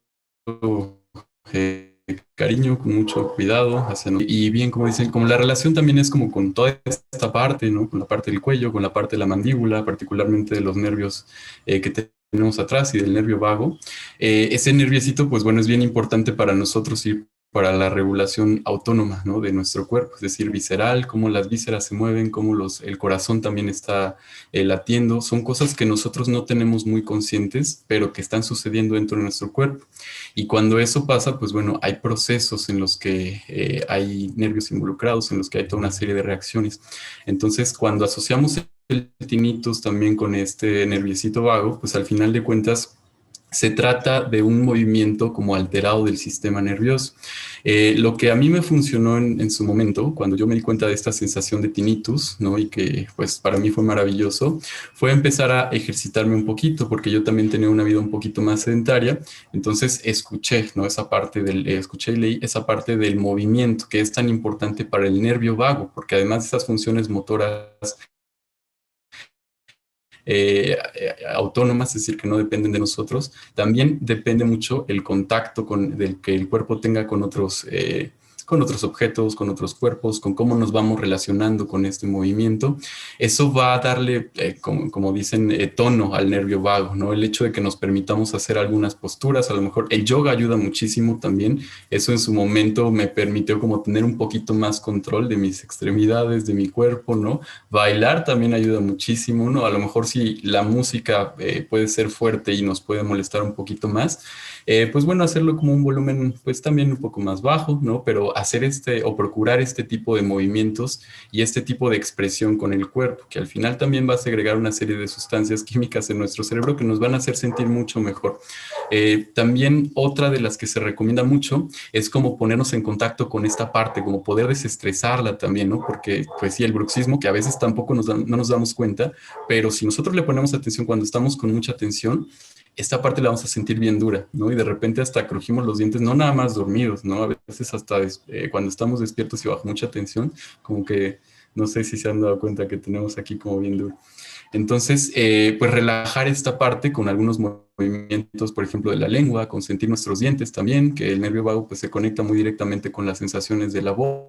cariño, con mucho cuidado, y bien, como dicen, como la relación también es como con toda esta parte, ¿no? Con la parte del cuello, con la parte de la mandíbula, particularmente de los nervios que tenemos atrás y del nervio vago. Ese nerviecito, pues bueno, es bien importante para nosotros y para la regulación autónoma, ¿no? De nuestro cuerpo, es decir, visceral, cómo las vísceras se mueven, cómo el corazón también está latiendo. Son cosas que nosotros no tenemos muy conscientes, pero que están sucediendo dentro de nuestro cuerpo. Y cuando eso pasa, pues bueno, hay procesos en los que hay nervios involucrados, en los que hay toda una serie de reacciones. Entonces, cuando asociamos el tinnitus también con este nerviecito vago, pues al final de cuentas se trata de un movimiento como alterado del sistema nervioso. Lo que a mí me funcionó en su momento, cuando yo me di cuenta de esta sensación de tinnitus, ¿no? Y que pues para mí fue maravilloso, fue empezar a ejercitarme un poquito, porque yo también tenía una vida un poquito más sedentaria. Entonces escuché, ¿no? Escuché y leí esa parte del movimiento que es tan importante para el nervio vago, porque además de esas funciones motoras autónomas, es decir, que no dependen de nosotros, también depende mucho el contacto del que el cuerpo tenga con otros objetos, con otros cuerpos, con cómo nos vamos relacionando con este movimiento. Eso va a darle, como dicen, tono al nervio vago, ¿no? El hecho de que nos permitamos hacer algunas posturas, a lo mejor el yoga ayuda muchísimo también. Eso en su momento me permitió como tener un poquito más control de mis extremidades, de mi cuerpo, ¿no? Bailar también ayuda muchísimo, ¿no? A lo mejor si la música puede ser fuerte y nos puede molestar un poquito más, pues bueno, hacerlo como un volumen pues también un poco más bajo, ¿no? Pero hacer o procurar este tipo de movimientos y este tipo de expresión con el cuerpo, que al final también va a segregar una serie de sustancias químicas en nuestro cerebro que nos van a hacer sentir mucho mejor. También otra de las que se recomienda mucho es como ponernos en contacto con esta parte, como poder desestresarla también, ¿no? Porque pues sí, el bruxismo, que a veces tampoco no nos damos cuenta, pero si nosotros le ponemos atención cuando estamos con mucha tensión, esta parte la vamos a sentir bien dura, ¿no? Y de repente hasta crujimos los dientes, no nada más dormidos, ¿no? A veces hasta cuando estamos despiertos y bajo mucha tensión, como que no sé si se han dado cuenta que tenemos aquí como bien duro. Entonces, pues relajar esta parte con algunos movimientos, por ejemplo, de la lengua, con sentir nuestros dientes también, que el nervio vago pues se conecta muy directamente con las sensaciones de la voz,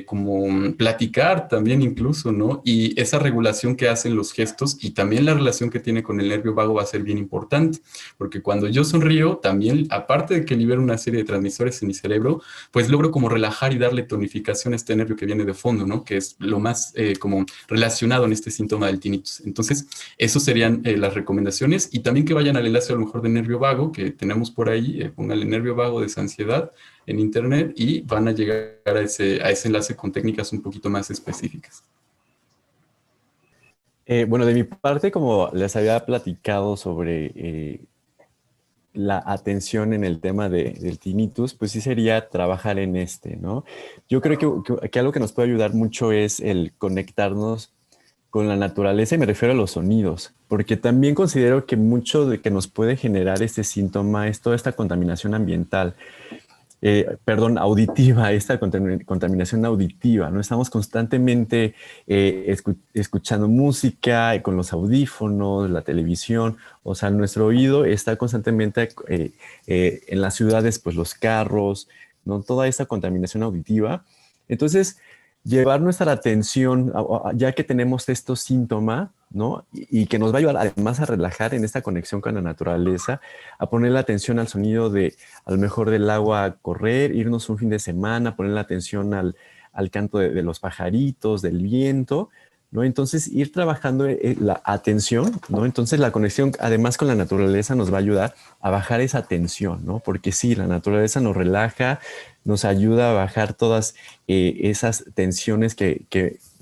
como platicar también incluso, ¿no? Y esa regulación que hacen los gestos y también la relación que tiene con el nervio vago va a ser bien importante, porque cuando yo sonrío, también, aparte de que libero una serie de transmisores en mi cerebro, pues logro como relajar y darle tonificación a este nervio que viene de fondo, ¿no? Que es lo más como relacionado en este síntoma del tinnitus. Entonces, eso serían las recomendaciones y también que vayan al enlace a lo mejor de nervio vago que tenemos por ahí, pónganle nervio vago desansiedad en internet y van a llegar a ese enlace con técnicas un poquito más específicas. Bueno, de mi parte, como les había platicado sobre la atención en el tema del tinnitus, pues sí sería trabajar en ¿no? Yo creo que algo que nos puede ayudar mucho es el conectarnos con la naturaleza, y me refiero a los sonidos, porque también considero que mucho de que nos puede generar este síntoma es toda esta contaminación ambiental. Auditiva, esta contaminación auditiva, ¿no? Estamos constantemente escuchando música con los audífonos, la televisión, o sea, nuestro oído está constantemente en las ciudades, pues los carros, ¿no? Toda esta contaminación auditiva. Entonces, llevar nuestra atención, ya que tenemos estos síntomas, ¿no? Y que nos va a ayudar además a relajar en esta conexión con la naturaleza, a poner la atención al sonido a lo mejor del agua correr, irnos un fin de semana, poner la atención al canto de los pajaritos, del viento, ¿no? Entonces, ir trabajando la atención, ¿no? Entonces, la conexión además con la naturaleza nos va a ayudar a bajar esa tensión, ¿no? Porque sí, la naturaleza nos relaja, nos ayuda a bajar todas esas tensiones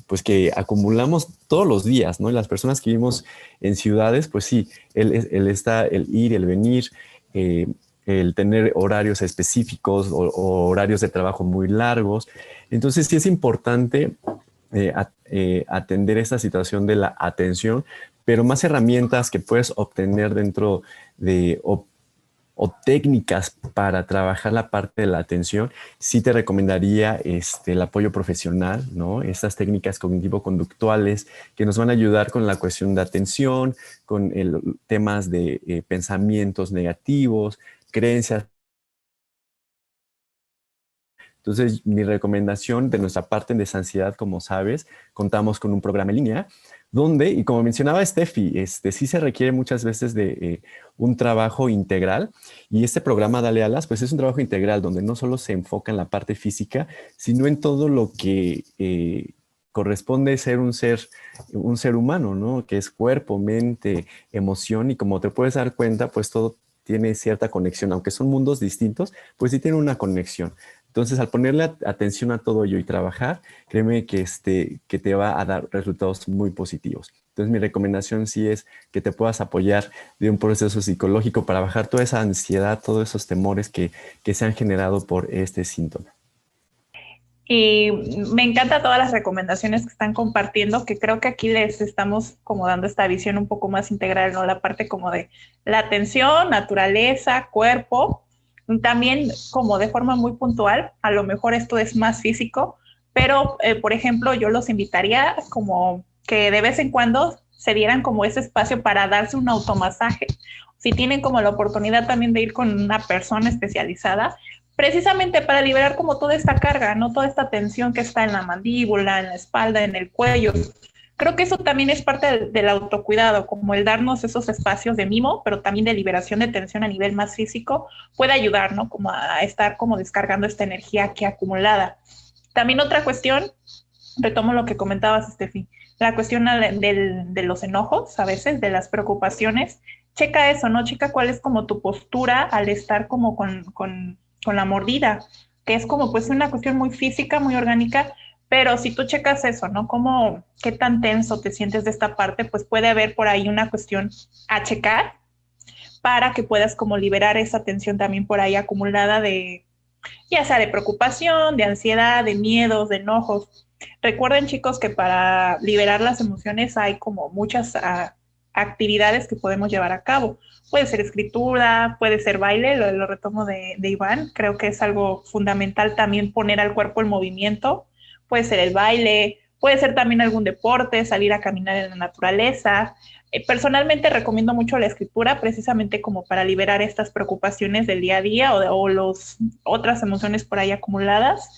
pues que acumulamos todos los días, ¿no? Y las personas que vivimos en ciudades, pues sí, el ir, el venir, el tener horarios específicos o horarios de trabajo muy largos. Entonces sí es importante atender esta situación de la atención, pero más herramientas que puedes obtener dentro o técnicas para trabajar la parte de la atención, sí te recomendaría el apoyo profesional, ¿no? Estas técnicas cognitivo-conductuales que nos van a ayudar con la cuestión de atención, con temas de pensamientos negativos, creencias. Entonces, mi recomendación de nuestra parte en Desansiedad, como sabes, contamos con un programa en línea donde, y como mencionaba Steffi, sí se requiere muchas veces de un trabajo integral, y este programa Dale Alas, pues es un trabajo integral donde no solo se enfoca en la parte física, sino en todo lo que corresponde ser un ser humano, ¿no? Que es cuerpo, mente, emoción, y como te puedes dar cuenta, pues todo tiene cierta conexión, aunque son mundos distintos, pues sí tiene una conexión. Entonces, al ponerle atención a todo ello y trabajar, créeme que te va a dar resultados muy positivos. Entonces, mi recomendación sí es que te puedas apoyar de un proceso psicológico para bajar toda esa ansiedad, todos esos temores que se han generado por este síntoma. Y me encanta todas las recomendaciones que están compartiendo, que creo que aquí les estamos como dando esta visión un poco más integral, ¿no? La parte como de la atención, naturaleza, cuerpo, también como de forma muy puntual, a lo mejor esto es más físico, pero por ejemplo yo los invitaría como que de vez en cuando se dieran como ese espacio para darse un automasaje. Si tienen como la oportunidad también de ir con una persona especializada, precisamente para liberar como toda esta carga, ¿no? Toda esta tensión que está en la mandíbula, en la espalda, en el cuello. Creo que eso también es parte del autocuidado, como el darnos esos espacios de mimo, pero también de liberación de tensión a nivel más físico, puede ayudar, ¿no? Como a estar como descargando esta energía aquí acumulada. También otra cuestión, retomo lo que comentabas, Estefi, la cuestión de los enojos, a veces, de las preocupaciones. Checa eso, ¿no? Checa cuál es como tu postura al estar como con la mordida, que es como pues una cuestión muy física, muy orgánica, pero si tú checas eso, ¿no? Como qué tan tenso te sientes de esta parte, pues puede haber por ahí una cuestión a checar para que puedas como liberar esa tensión también por ahí acumulada de, ya sea de preocupación, de ansiedad, de miedos, de enojos. Recuerden, chicos, que para liberar las emociones hay como muchas actividades que podemos llevar a cabo. Puede ser escritura, puede ser baile, lo retomo de Iván. Creo que es algo fundamental también poner al cuerpo en movimiento. Puede ser el baile, puede ser también algún deporte, salir a caminar en la naturaleza. Personalmente recomiendo mucho la escritura precisamente como para liberar estas preocupaciones del día a día o los otras emociones por ahí acumuladas.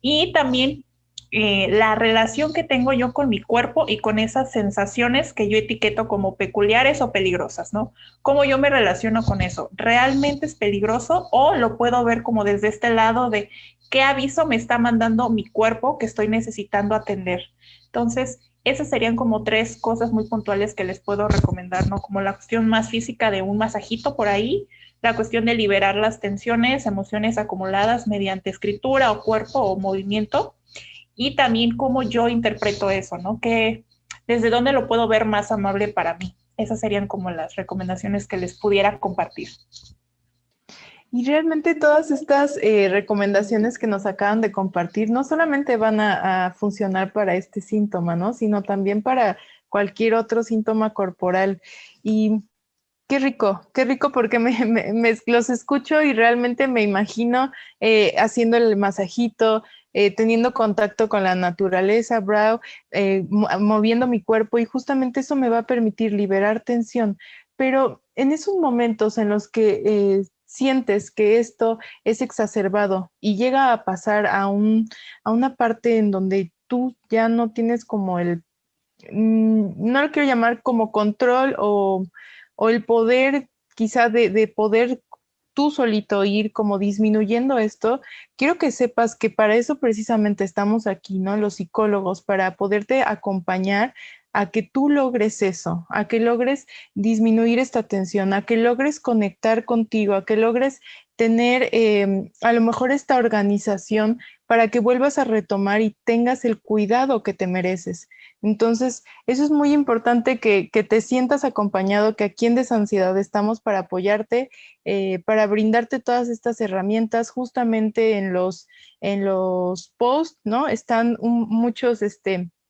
Y también la relación que tengo yo con mi cuerpo y con esas sensaciones que yo etiqueto como peculiares o peligrosas, ¿no? ¿Cómo yo me relaciono con eso? ¿Realmente es peligroso o lo puedo ver como desde este lado de qué aviso me está mandando mi cuerpo que estoy necesitando atender? Entonces, esas serían como 3 cosas muy puntuales que les puedo recomendar, ¿no? Como la cuestión más física de un masajito por ahí, la cuestión de liberar las tensiones, emociones acumuladas mediante escritura o cuerpo o movimiento, y también cómo yo interpreto eso, ¿no? Que desde dónde lo puedo ver más amable para mí. Esas serían como las recomendaciones que les pudiera compartir. Y realmente todas estas recomendaciones que nos acaban de compartir no solamente van a funcionar para este síntoma, ¿no? Sino también para cualquier otro síntoma corporal. Y qué rico porque los escucho y realmente me imagino haciendo el masajito, teniendo contacto con la naturaleza, Brau, moviendo mi cuerpo, y justamente eso me va a permitir liberar tensión. Pero en esos momentos en los que sientes que esto es exacerbado y llega a pasar a una parte en donde tú ya no tienes como no lo quiero llamar como control o el poder quizá de poder tú solito ir como disminuyendo esto, quiero que sepas que para eso precisamente estamos aquí, ¿no? Los psicólogos, para poderte acompañar a que tú logres eso, a que logres disminuir esta tensión, a que logres conectar contigo, a que logres tener a lo mejor esta organización para que vuelvas a retomar y tengas el cuidado que te mereces. Entonces, eso es muy importante que te sientas acompañado, que aquí en Desansiedad estamos para apoyarte, para brindarte todas estas herramientas. Justamente en los posts, ¿no? Están muchos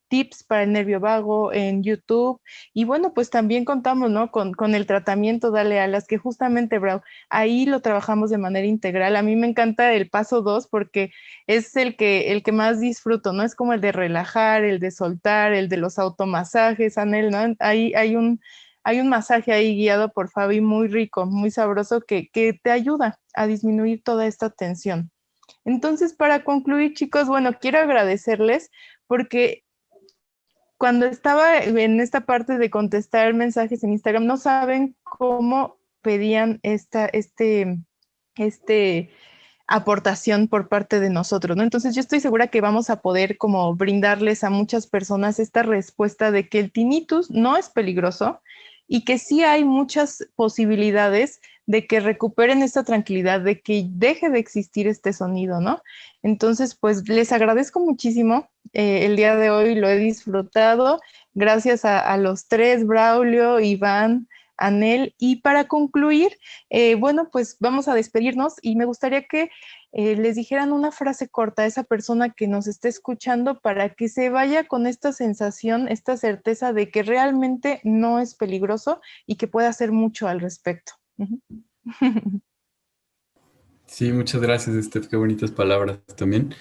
tips para el nervio vago en YouTube. Y bueno, pues también contamos, ¿no? Con el tratamiento Dale Alas, que justamente, Brau, ahí lo trabajamos de manera integral. A mí me encanta el paso 2 porque es el que más disfruto, ¿no? Es como el de relajar, el de soltar, el de los automasajes, Anel, ¿no? Hay un masaje ahí guiado por Fabi muy rico, muy sabroso, que te ayuda a disminuir toda esta tensión. Entonces, para concluir, chicos, bueno, quiero agradecerles porque cuando estaba en esta parte de contestar mensajes en Instagram, no saben cómo pedían este aportación por parte de nosotros, ¿no? Entonces yo estoy segura que vamos a poder como brindarles a muchas personas esta respuesta de que el tinnitus no es peligroso y que sí hay muchas posibilidades de que recuperen esta tranquilidad, de que deje de existir este sonido, ¿no? Entonces, pues les agradezco muchísimo. El día de hoy lo he disfrutado. Gracias a los tres, Braulio, Iván, Anel. Y para concluir, bueno, pues vamos a despedirnos y me gustaría que les dijeran una frase corta a esa persona que nos esté escuchando para que se vaya con esta sensación, esta certeza de que realmente no es peligroso y que puede hacer mucho al respecto. Sí, muchas gracias, Steph, qué bonitas palabras también.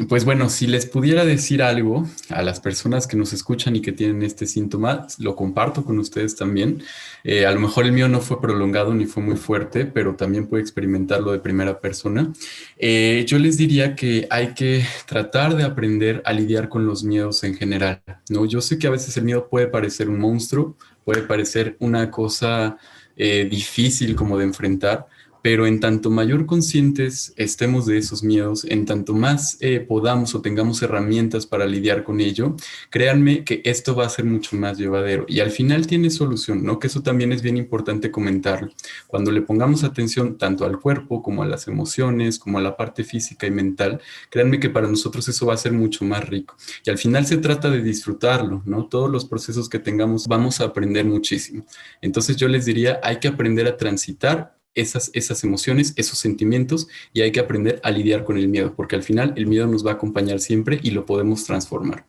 Pues bueno, si les pudiera decir algo a las personas que nos escuchan y que tienen este síntoma, lo comparto con ustedes también. A lo mejor el mío no fue prolongado ni fue muy fuerte, pero también puede experimentarlo de primera persona. Yo les diría que hay que tratar de aprender a lidiar con los miedos en general, ¿no? Yo sé que a veces el miedo puede parecer un monstruo, puede parecer una cosa difícil como de enfrentar, pero en tanto mayor conscientes estemos de esos miedos, en tanto más podamos o tengamos herramientas para lidiar con ello, créanme que esto va a ser mucho más llevadero y al final tiene solución, ¿no? Que eso también es bien importante comentarlo. Cuando le pongamos atención tanto al cuerpo como a las emociones, como a la parte física y mental, créanme que para nosotros eso va a ser mucho más rico. Y al final se trata de disfrutarlo, ¿no? Todos los procesos que tengamos vamos a aprender muchísimo. Entonces yo les diría, hay que aprender a transitar esas emociones, esos sentimientos y hay que aprender a lidiar con el miedo, porque al final el miedo nos va a acompañar siempre y lo podemos transformar.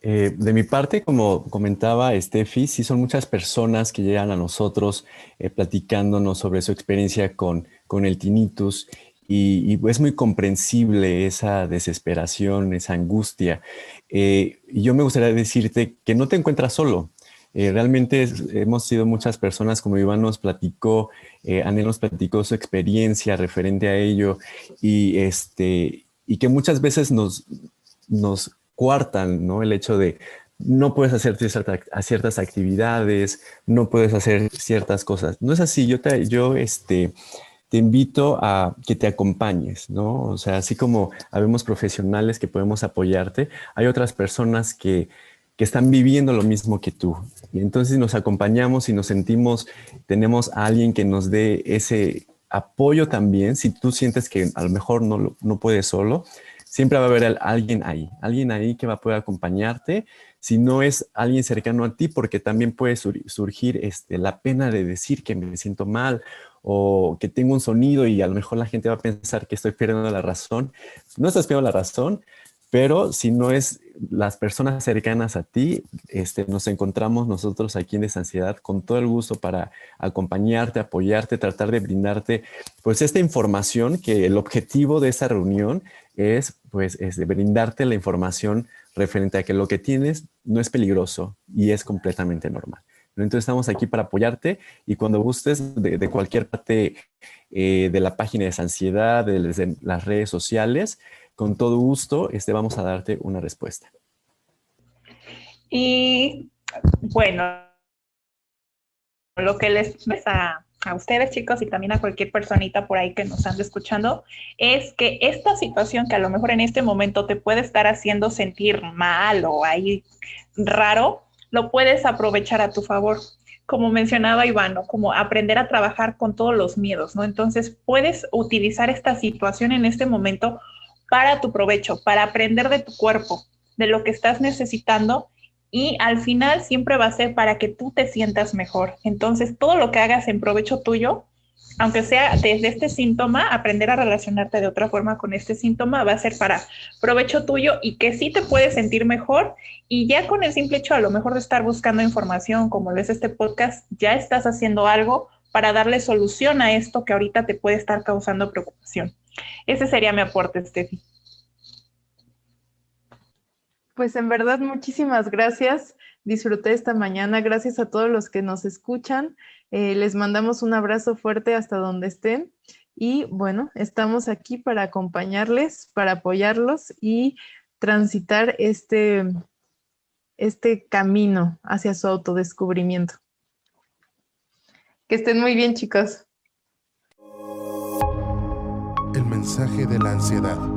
De mi parte, como comentaba Steffi, sí son muchas personas que llegan a nosotros platicándonos sobre su experiencia con el tinnitus y es muy comprensible esa desesperación, esa angustia. Yo me gustaría decirte que no te encuentras solo. Realmente hemos sido muchas personas, como Iván nos platicó, Anel nos platicó su experiencia referente a ello y que muchas veces nos coartan, ¿no? El hecho de no puedes hacer ciertas actividades, no puedes hacer ciertas cosas. No es así, yo te invito a que te acompañes, ¿no? O sea, así como habemos profesionales que podemos apoyarte, hay otras personas que están viviendo lo mismo que tú. Y entonces nos acompañamos y nos sentimos, tenemos a alguien que nos dé ese apoyo también. Si tú sientes que a lo mejor no puedes solo, siempre va a haber alguien ahí que va a poder acompañarte. Si no es alguien cercano a ti, porque también puede surgir la pena de decir que me siento mal o que tengo un sonido y a lo mejor la gente va a pensar que estoy perdiendo la razón. No estás perdiendo la razón, pero si no es las personas cercanas a ti, nos encontramos nosotros aquí en Desansiedad con todo el gusto para acompañarte, apoyarte, tratar de brindarte pues esta información, que el objetivo de esta reunión es de brindarte la información referente a que lo que tienes no es peligroso y es completamente normal. Entonces estamos aquí para apoyarte y cuando gustes de cualquier parte de la página de Desansiedad, de las redes sociales, con todo gusto vamos a darte una respuesta. Y bueno, lo que les a ustedes, chicos, y también a cualquier personita por ahí que nos ande escuchando, es que esta situación que a lo mejor en este momento te puede estar haciendo sentir mal o ahí raro, lo puedes aprovechar a tu favor. Como mencionaba Iván, ¿no? Como aprender a trabajar con todos los miedos, ¿no? Entonces, puedes utilizar esta situación en este momento para tu provecho, para aprender de tu cuerpo, de lo que estás necesitando y al final siempre va a ser para que tú te sientas mejor. Entonces, todo lo que hagas en provecho tuyo, aunque sea desde este síntoma, aprender a relacionarte de otra forma con este síntoma va a ser para provecho tuyo y que sí te puedes sentir mejor y ya con el simple hecho a lo mejor de estar buscando información como lo es este podcast, ya estás haciendo algo para darle solución a esto que ahorita te puede estar causando preocupación. Ese sería mi aporte, Steffi. Pues en verdad, muchísimas gracias. Disfruté esta mañana. Gracias a todos los que nos escuchan. Les mandamos un abrazo fuerte hasta donde estén. Y bueno, estamos aquí para acompañarles, para apoyarlos y transitar este camino hacia su autodescubrimiento. Que estén muy bien, chicos. El mensaje de la ansiedad.